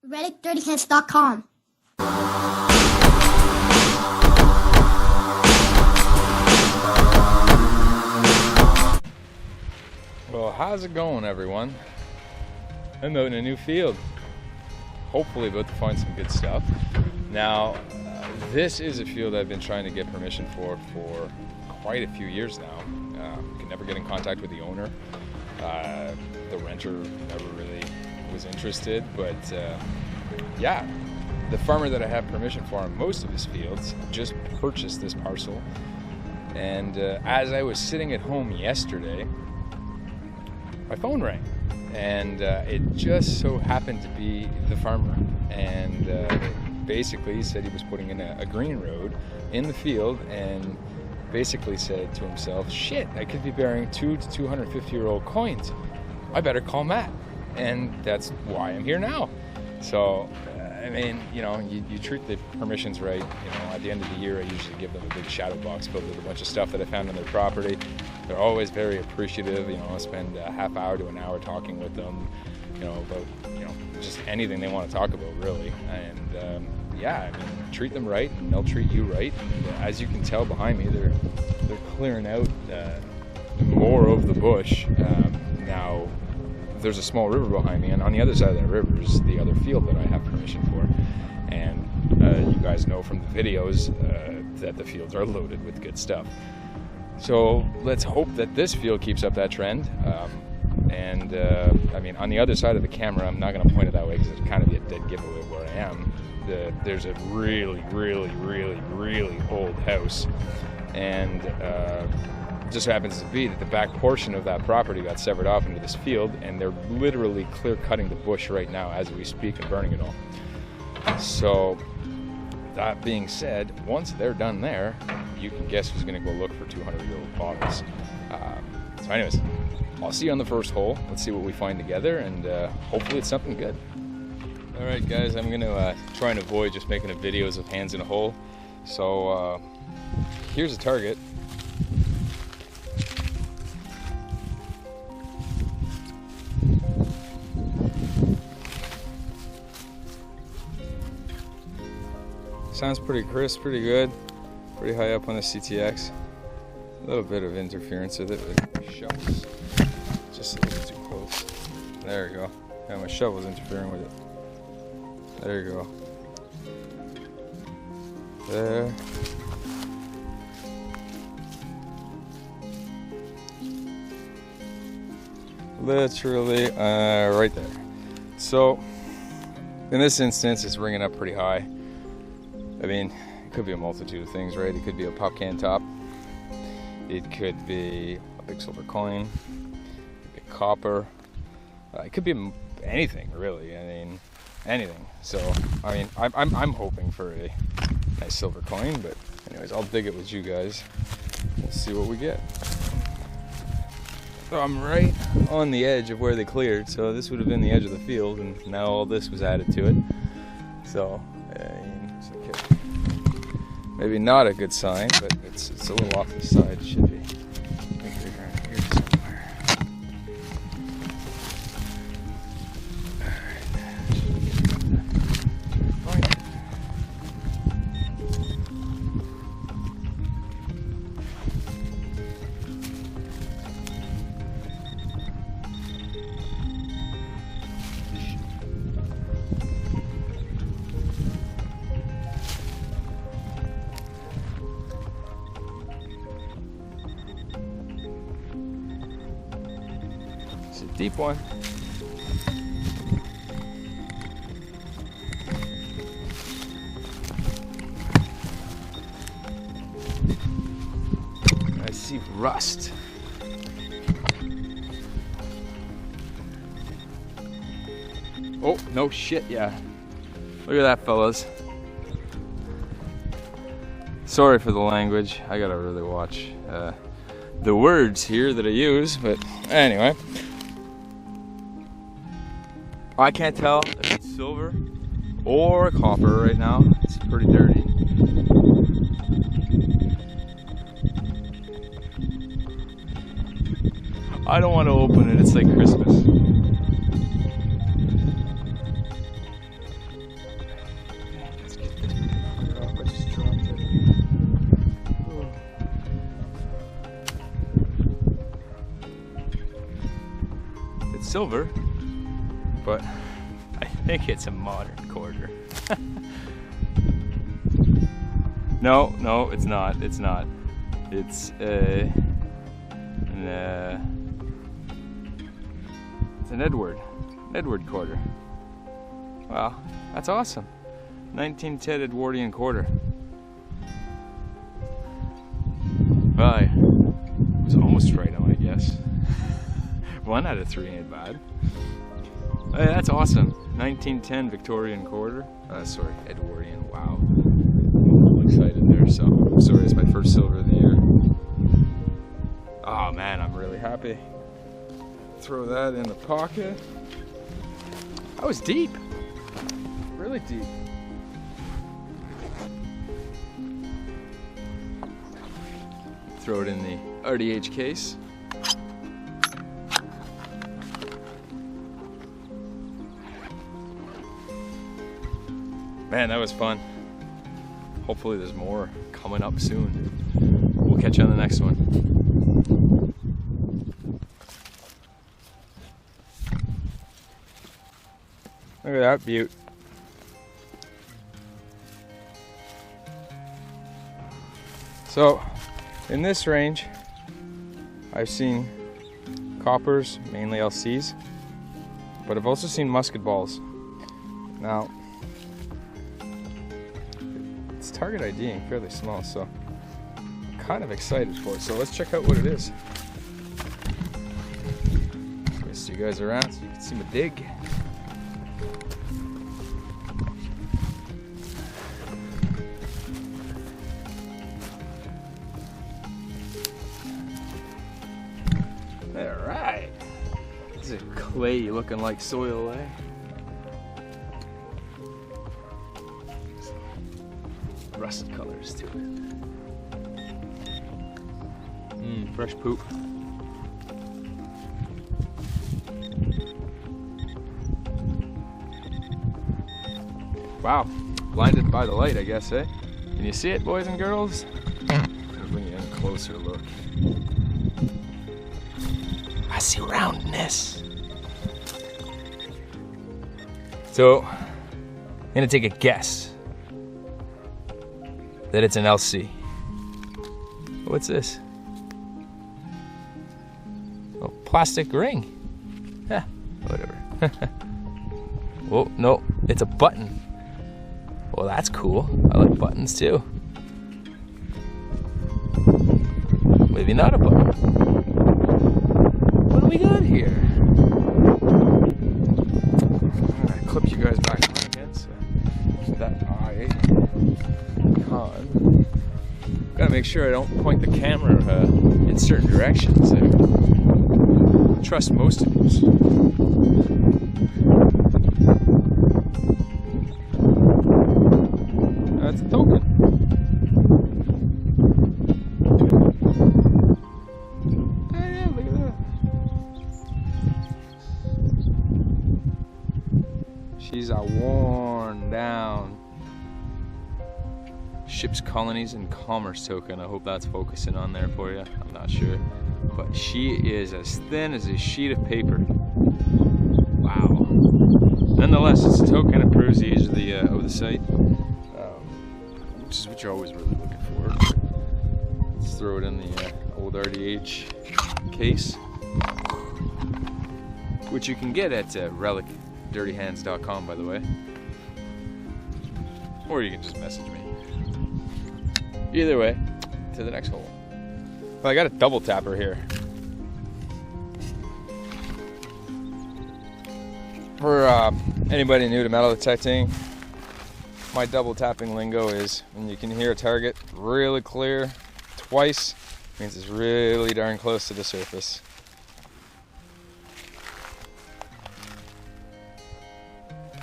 RelicDirtyhands.com. Well, how's it going, everyone? I'm out in a new field. Hopefully about to find some good stuff. Now, this is a field I've been trying to get permission for quite a few years now. Can never get in contact with the owner. The renter never really was interested, but yeah, the farmer that I have permission for on most of his fields just purchased this parcel. And as I was sitting at home yesterday, my phone rang, and it just so happened to be the farmer. And basically he said he was putting in a green road in the field, and basically said to himself, shit, I could be burying 200 to 250-year-old coins. I better call Matt. And that's why I'm here now. So, I mean, you know, you treat the permissions right. You know, at the end of the year, I usually give them a big shadow box filled with a bunch of stuff that I found on their property. They're always very appreciative. You know, I spend a half hour to an hour talking with them, you know, about, you know, just anything they want to talk about, really. And yeah, I mean, treat them right, and they'll treat you right. And as you can tell behind me, they're clearing out more of the bush. Now, there's a small river behind me, and on the other side of that river is the other field that I have permission for. And you guys know from the videos that the fields are loaded with good stuff. So let's hope that this field keeps up that trend. I mean, on the other side of the camera, I'm not going to point it that way because it's kind of a dead giveaway where I am. There's a really old house, and just happens to be that the back portion of that property got severed off into this field, and they're literally clear cutting the bush right now as we speak and burning it all. So that being said, once they're done there, you can guess who's going to go look for 200-year-old bottles. So anyways, I'll see you on the first hole. Let's see what we find together, and hopefully it's something good. Alright guys, I'm going to try and avoid just making videos of hands in a hole. So here's a target. Sounds pretty crisp, pretty good. Pretty high up on the CTX. A little bit of interference with it with my shovels. Just a little bit too close. There we go. Yeah, my shovel's interfering with it. There you go. There. Literally right there. So in this instance, it's ringing up pretty high. I mean, it could be a multitude of things, right? It could be a pop can top. It could be a big silver coin. It could be copper. It could be anything, really. I mean, anything. So, I mean, I'm hoping for a nice silver coin, but anyways, I'll dig it with you guys. We'll see what we get. So I'm right on the edge of where they cleared. So this would have been the edge of the field, and now all this was added to it. So, it's okay. Maybe not a good sign, but it's a little off the side. It should be. I think they're around here somewhere. It's a deep one. I see rust. Oh, no shit, yeah. Look at that, fellas. Sorry for the language. I gotta really watch the words here that I use, but anyway. I can't tell if it's silver or copper right now. It's pretty dirty. I don't want to open it. It's like Christmas. silver, but I think it's a modern quarter. No, it's not. It's not. It's an Edward quarter. Wow, that's awesome. 1910 Edwardian quarter. Well, I was almost right on, I guess. 1 out of 3 ain't bad. Hey, that's awesome. 1910 Victorian quarter. Sorry, Edwardian. Wow. I'm excited there. So, I'm sorry, it's my first silver of the year. Oh man, I'm really happy. Throw that in the pocket. That was deep. Really deep. Throw it in the RDH case. Man, that was fun. Hopefully there's more coming up soon. We'll catch you on the next one. Look at that beaut. So, in this range, I've seen coppers, mainly LCs, but I've also seen musket balls. Now, it's target IDing fairly small, so I'm kind of excited for it. So let's check out what it is. Twist you guys around so you can see my dig. Alright. This is clay looking like soil, eh? Rust colors to it. Fresh poop. Wow, blinded by the light, I guess, eh? Can you see it, boys and girls? I'm gonna bring you in a closer look. I see roundness. So, I'm gonna take a guess that it's an LC. What's this? Oh, plastic ring. Yeah, whatever. Oh, no, it's a button. Well, that's cool. I like buttons too. Maybe not a button. What do we got here? I'm gonna clip you guys back on again so that eye con. Gotta make sure I don't point the camera in certain directions. I trust most of these. That's a token. Yeah, look at that. She's a worn down Ships, Colonies, and Commerce token. I hope that's focusing on there for you. I'm not sure. But she is as thin as a sheet of paper. Wow. Nonetheless, it's a token. It proves the age of the site. Which is what you're always really looking for. Let's throw it in the old RDH case, which you can get at relicdirtyhands.com, by the way, or you can just message me. Either way, to the next hole. Well, I got a double tapper here. For anybody new to metal detecting, my double tapping lingo is when you can hear a target really clear twice, means it's really darn close to the surface.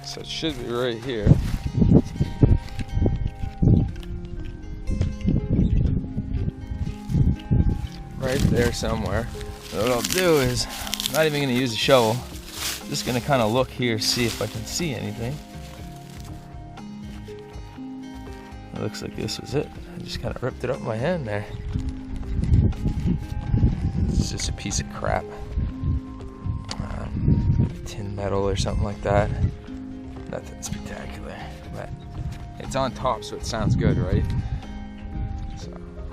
So it should be right here. Right there somewhere. So what I'll do is, I'm not even going to use a shovel. I'm just going to kind of look here, see if I can see anything. It looks like this was it. I just kind of ripped it up in my hand there. It's just a piece of crap. metal or something like that. Nothing spectacular, but it's on top, so it sounds good, right? So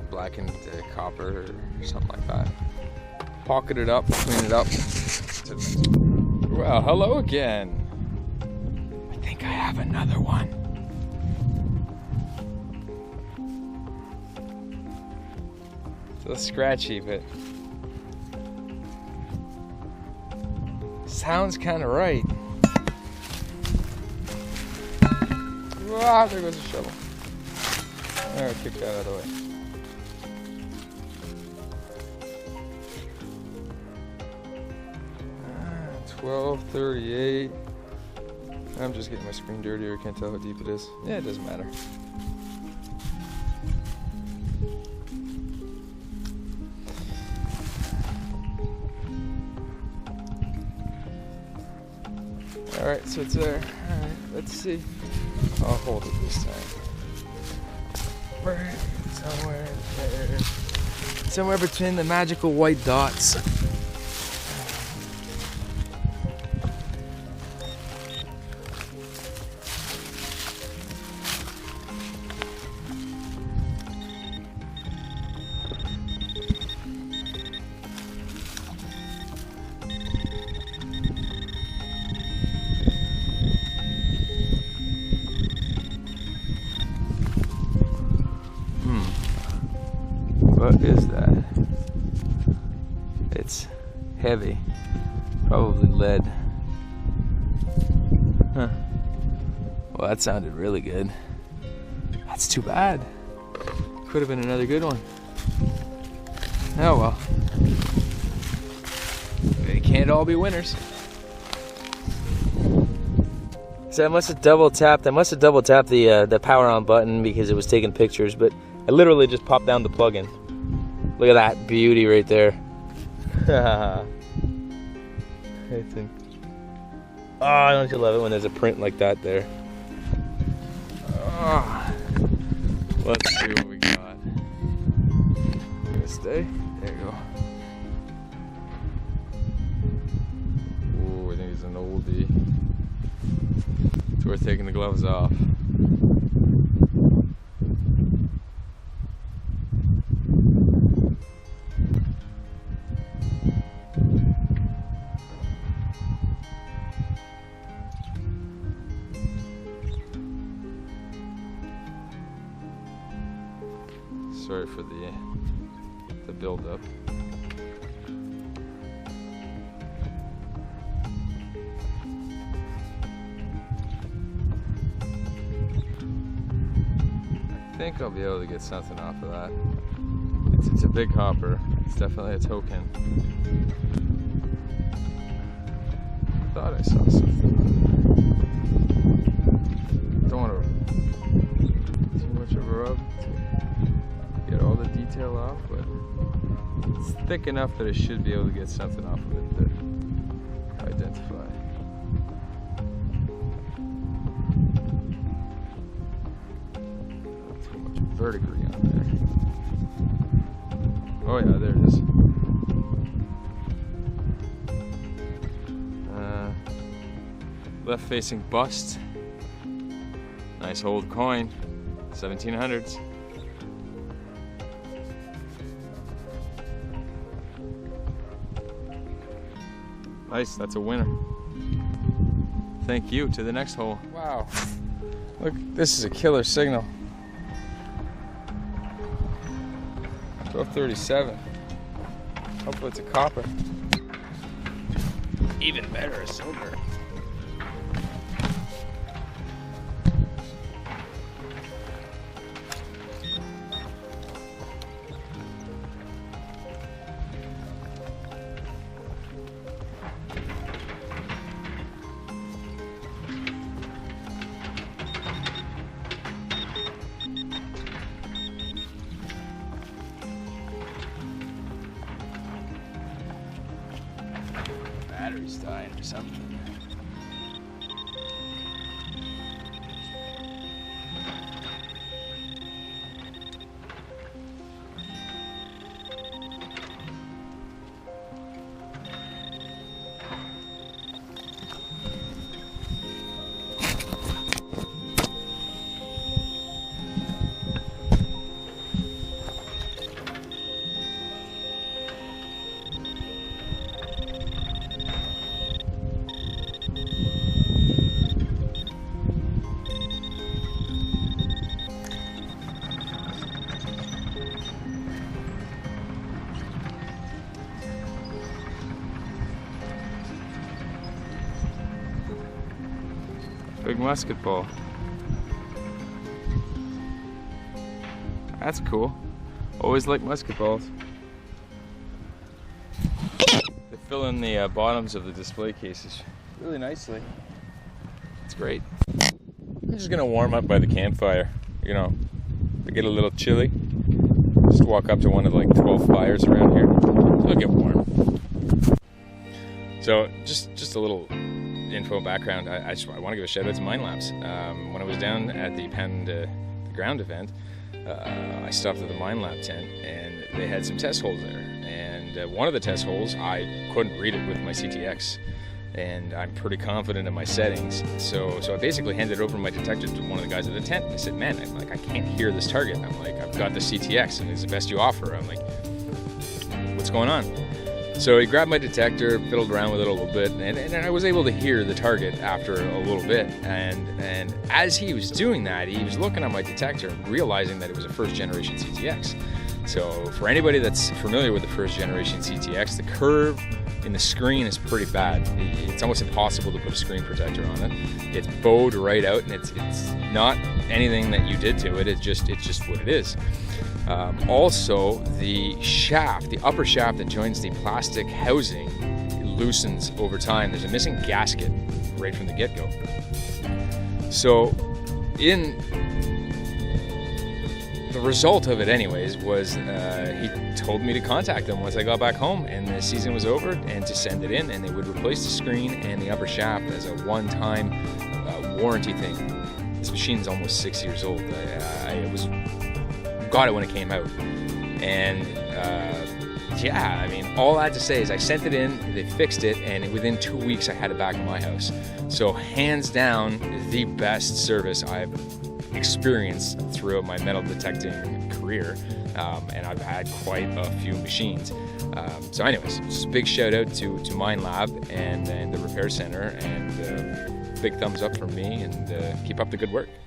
blackened copper or something like that. Pocket it up, clean it up. Well, hello again. I think I have another one. Still scratchy, but sounds kind of right. Ah, there goes the shovel. Alright, kick that out of the way. 12:38. I'm just getting my screen dirtier. I can't tell how deep it is. Yeah, it doesn't matter. Alright, so it's there. Alright, let's see. I'll hold it this time. Right somewhere there. Somewhere between the magical white dots. What is that? It's heavy. Probably lead. Huh. Well, that sounded really good. That's too bad. Could have been another good one. Oh well. They can't all be winners. So I must have double tapped the power on button because it was taking pictures, but I literally just popped down the plug-in. Look at that beauty right there. Oh, don't you love it when there's a print like that there? Oh. Let's see what we got. Gonna stay? There you go. Ooh, I think it's an oldie. It's worth taking the gloves off. Sorry for the build up. I think I'll be able to get something off of that. It's a big copper. It's definitely a token. I thought I saw something. Don't want to too much of a rub. Get all the detail off, but it's thick enough that I should be able to get something off of it to identify. Not too much verdigris on there. Oh yeah, there it is. Left facing bust. Nice old coin, 1700s. Nice, that's a winner. Thank you. To the next hole. Wow. Look, this is a killer signal. 1237. Hopefully it's a copper. Even better, a silver. Battery's dying or something. musket ball. That's cool. Always like musket balls. They fill in the bottoms of the display cases really nicely. It's great. I'm just gonna warm up by the campfire. You know, if I get a little chilly, just walk up to one of like 12 fires around here. It'll get warm. So just a little info background. I want to give a shout out to Mind Labs. When I was down at the the ground event, I stopped at the Mind Lab tent and they had some test holes there. And one of the test holes, I couldn't read it with my CTX. And I'm pretty confident in my settings. So I basically handed over my detector to one of the guys at the tent. I said, man, I can't hear this target. I'm like, I've got the CTX and it's the best you offer. I'm like, what's going on? So he grabbed my detector, fiddled around with it a little bit, and I was able to hear the target after a little bit. And as he was doing that, he was looking at my detector and realizing that it was a first generation CTX. So for anybody that's familiar with the first generation CTX, the curve in the screen is pretty bad. It's almost impossible to put a screen protector on it. It's bowed right out, and it's not anything that you did to it. It's just what it is. Also, the shaft, the upper shaft that joins the plastic housing, loosens over time. There's a missing gasket right from the get-go. So, the result of it anyways was he told me to contact them once I got back home and the season was over, and to send it in, and they would replace the screen and the upper shaft as a one-time warranty thing. This machine's almost 6 years old. Got it when it came out, and yeah, I mean, all I had to say is I sent it in, they fixed it, and within 2 weeks I had it back in my house. So hands down, the best service I've experienced throughout my metal detecting career, and I've had quite a few machines. So anyways, just a big shout out to Mind Lab and the repair center, and big thumbs up from me, and keep up the good work.